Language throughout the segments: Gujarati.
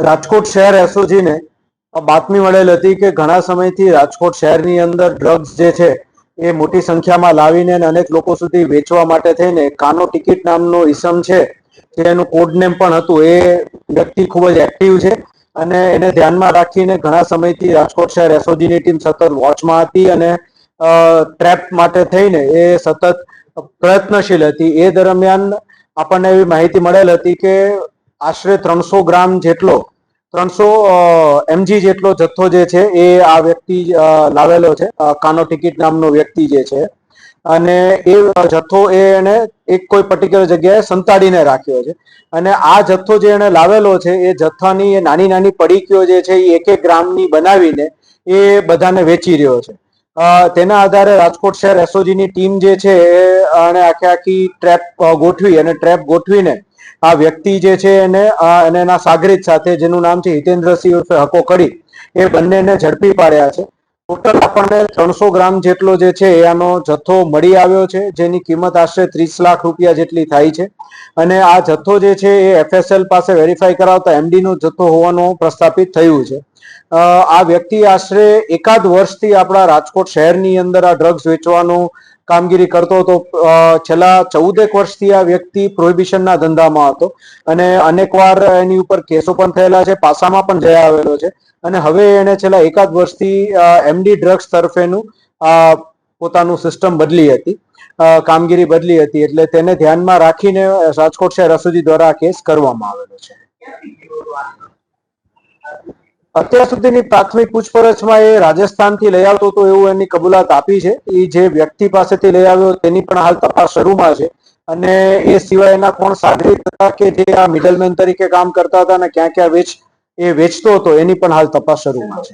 રાજકોટ શહેર એસઓજીને બાતમી મળેલ હતી કે ઘણા સમયથી રાજકોટ શહેરની અંદર ડ્રગ્સ જે છે એ મોટી સંખ્યામાં લાવીને અનેક લોકો સુધી વેચવા માટે થઈને કાનો ટિકિટ નામનો ઈસમ છે, જેનું કોડ નેમ પણ હતું, એ વ્યક્તિ ખૂબ જ એક્ટિવ છે અને એને ધ્યાનમાં રાખીને ઘણા સમયથી રાજકોટ શહેર એસઓજીની ટીમ સતત વોચમાં હતી અને ટ્રેપ માટે થઈને એ સતત પ્રયત્નશીલ હતી. એ દરમિયાન આપણને એવી માહિતી મળેલ હતી કે આશરે 300 ગ્રામ જેટલો 300 mg જેટલો જથ્થો જે છે એ આ વ્યક્તિ લાવેલો છે, કાનો ટિકિટ નામનો વ્યક્તિ જે છે, અને એ જથ્થો એને એક કોઈ પર્ટિક્યુલર જગ્યાએ સંતાડીને રાખ્યો છે અને આ જથ્થો જે એને લાવેલો છે એ જથ્થાની નાની નાની પડીકીઓ જે છે એ 1-1 ગ્રામની બનાવીને એ બધાને વેચી રહ્યો છે. તેના આધારે રાજકોટ શહેર એસઓજીની ટીમ જે છે એને આખી ટ્રેપ ગોઠવી અને ટ્રેપ ગોઠવીને આ વ્યક્તિ જે છે એને અને એના સાગરીત સાથે, જેનું નામ છે હિતેન્દ્રસિંહ ઉર્ફે હકો કડી, એ બંનેને ઝડપી પાડ્યા છે. ટોટલ આપણને 300 ગ્રામ જેટલો જે છે આનો જથ્થો મળી આવ્યો છે, જેની કિંમત આશરે 30 લાખ રૂપિયા જેટલી થાય છે અને આ જથ્થો જે છે એ એફએસએલ પાસે વેરીફાઈ કરાવતા એમડીનો જથ્થો હોવાનું પ્રસ્થાપિત થયું છે. આ વ્યક્તિ આશરે એકાદ વર્ષથી આપણા રાજકોટ શહેરની અંદર આ ડ્રગ્સ વેચવાનું કામગીરી કરતો હતો. છેલ્લા 14 વર્ષથી આ વ્યક્તિ પ્રોહિબિશનના ધંધામાં હતો અને અનેકવાર એની ઉપર કેસો પણ થયેલા છે, પાસામાં પણ જઈ આવેલો છે અને હવે એને છેલ્લા એકાદ વર્ષથી એમડી ડ્રગ્સ તરફેનું પોતાનું સિસ્ટમ બદલી હતી, કામગીરી બદલી હતી, એટલે તેને ધ્યાનમાં રાખીને રાજકોટ શહેર એસઓજી દ્વારા આ કેસ કરવામાં આવેલો છે. અત્યાર સુધીની પ્રાથમિક પૂછપરછમાં એ રાજસ્થાનથી લઈ આવતો હતો એવું એની કબૂલાત આપી છે. એ જે વ્યક્તિ પાસેથી લઈ આવ્યો તેની પણ હાલ તપાસ શરૂમાં છે અને એ સિવાય એના કોણ સાગરીત હતા કે જે આ મિડલમેન તરીકે કામ કરતા હતા અને ક્યાં ક્યાં વેચતો હતો એની પણ હાલ તપાસ શરૂમાં છે.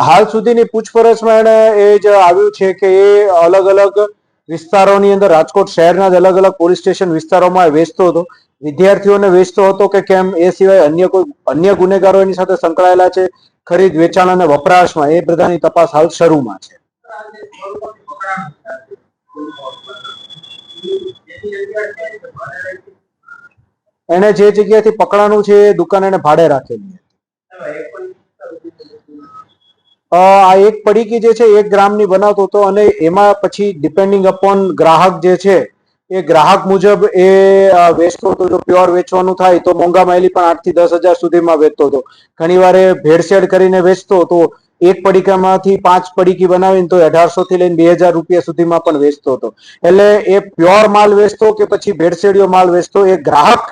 હાલ સુધીની પૂછપરછમાં એને એ જ આવ્યું છે કે એ અલગ અલગ વિસ્તારોની અંદર, રાજકોટ શહેરના જ અલગ અલગ પોલીસ સ્ટેશન વિસ્તારોમાં વેચતો હતો, વિદ્યાર્થીઓને વેચતો હતો કે કેમ, એ સિવાય અન્ય ગુનેગારો એની સાથે સંકળાયેલા છે ખરીદ, વેચાણ અને વપરાશમાં, એ બધાની તપાસ હાલ શરૂમાં છે. એને જે જગ્યાએથી પકડાનું છે એ દુકાન એને ભાડે રાખેલી હતી. આ એક પડીકી જે છે 1 ગ્રામની બનાવતો હતો અને એમાં પછી ડિપેન્ડિંગ અપોન ગ્રાહક જે છે એ ગ્રાહક મુજબ એ વેચતો હતો. જો પ્યોર વેચવાનું થાય તો મોંઘા માયલી પણ 8 થી 10 હજાર સુધીમાં વેચતો હતો. ઘણી વાર એ ભેળસેળ કરીને વેચતો હતો. એક પડીકામાંથી 5 પડીકી બનાવીને તો 1800 થી લઈને 2000 રૂપિયા સુધીમાં પણ વેચતો હતો. એટલે એ પ્યોર માલ વેચતો કે પછી ભેળસેળિયો માલ વેચતો, એ ગ્રાહક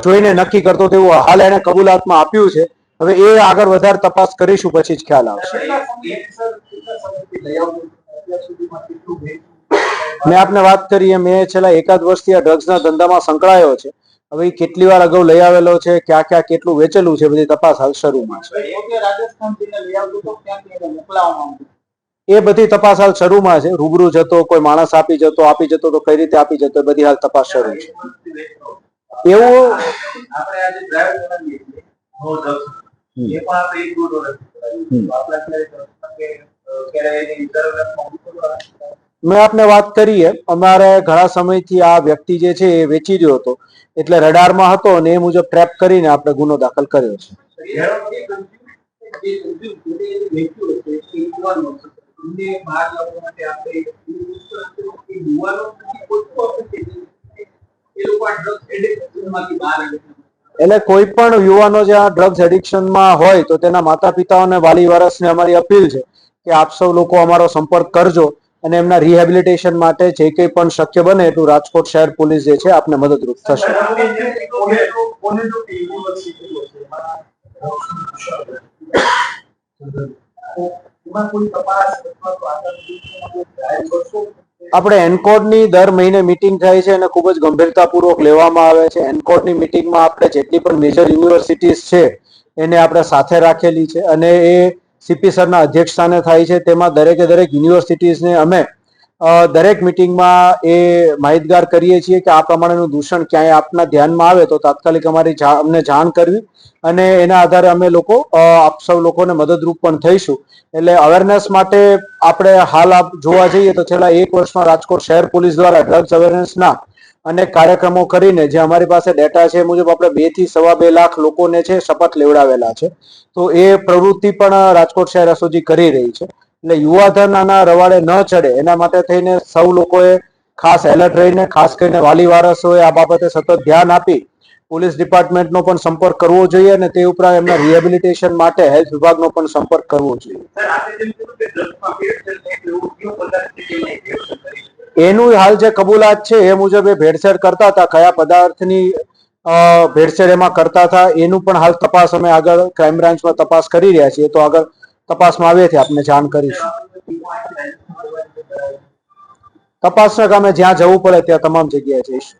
જોઈને નક્કી કરતો, તેવું હાલ એને કબૂલાતમાં આપ્યું છે. હવે એ આગળ વધારે તપાસ કરીશું, પછી જ ખ્યાલ આવશે. મેં આપને વાત કરી એમ, મેં છેલ્લા એકાદ વર્ષથી આ ડ્રગ્સના ધંધામાં સંકળાયો છે. હવે કેટલી વાર અગાઉ લઈ આવેલો છે, ક્યાં ક્યાં કેટલું વેચેલું છે, બધી તપાસ હાલ શરૂમાં છે. એ બધી તપાસ હાલ શરૂમાં છે. રૂબરૂ જતો, કોઈ માણસ આપી જતો તો કઈ રીતે આપી જતો, બધી હાલ તપાસ શરૂ છે. એવું મેં આપને વાત કરીએ, અમારે ઘણા સમયથી આ વ્યક્તિ જે છે એ વેચી રહ્યો હતો, એટલે રડારમાં હતો અને એ મુજબ ટ્રેપ કરીને આપણે ગુનો દાખલ કર્યો છે. એટલે કોઈ પણ યુવાનો જે આ ડ્રગ્સ એડિક્શનમાં હોય તો તેના માતા પિતાઓને, વાલી વારસને અમારી અપીલ છે કે આપ સૌ લોકો અમારો સંપર્ક કરજો અને એમના રિહેબિલિટેશન માટે જે કંઈ પણ શક્ય બને એટલું રાજકોટ શહેર પોલીસ જે છે આપને મદદરૂપ થશે. આપણે એનકોડની દર મહિને મીટિંગ થાય છે અને ખૂબ જ ગંભીરતાપૂર્વક લેવામાં આવે છે. એનકોડની મીટિંગમાં આપણે જેટલી પણ મેજર યુનિવર્સિટીઝ છે એને આપણે સાથે રાખેલી છે અને એ સીપી સરના અધ્યક્ષ સ્થાને થાય છે. તેમાં દરેકે દરેક યુનિવર્સિટીઝને અમે દરેક મિટિંગમાં એ માહિતગાર કરીએ છીએ કે આ પ્રમાણેનું દૂષણ ક્યાંય આપના ધ્યાનમાં આવે તો તાત્કાલિક અમને જાણ કરવી અને એના આધારે અમે લોકો આપ સૌ લોકોને મદદરૂપ પણ થઈશું. એટલે અવેરનેસ માટે આપણે હાલ જોવા જઈએ તો છેલ્લા 1 વર્ષમાં રાજકોટ શહેર પોલીસ દ્વારા ડ્રગ્સ અવેરનેસના અનેક કાર્યક્રમો કરીને જે અમારી પાસે ડેટા છે એ મુજબ આપણે 2 થી સવા 2 લાખ લોકોને છે શપથ લેવડાવેલા છે. તો એ પ્રવૃત્તિ પણ રાજકોટ શહેર એસઓજી કરી રહી છે. એટલે યુવાધન આના રવાડે ન ચડે એના માટે થઈને સૌ લોકોએ ખાસ એલર્ટ રહીને, ખાસ કરીને વાલી વારસોએ આ બાબતે સતત ધ્યાન આપી પોલીસ ડિપાર્ટમેન્ટનો પણ સંપર્ક કરવો જોઈએ અને તે ઉપરાંત એમના રિહેબિલિટેશન માટે હેલ્થ વિભાગનો પણ સંપર્ક કરવો જોઈએ. એનું હાલ જે કબૂલાત છે એ મુજબ એ ભેળસેળ કરતા હતા, કયા પદાર્થની ભેળસેળ એમાં કરતા હતા એનું પણ હાલ તપાસ અમે આગળ ક્રાઇમ બ્રાન્ચમાં તપાસ કરી રહ્યા છીએ. તો આગળ તપાસમાં આવ્યેથી આપને જાણ કરીશું. તપાસના કામે જ્યાં જવું પડે ત્યાં તમામ જગ્યાએ જઈશું.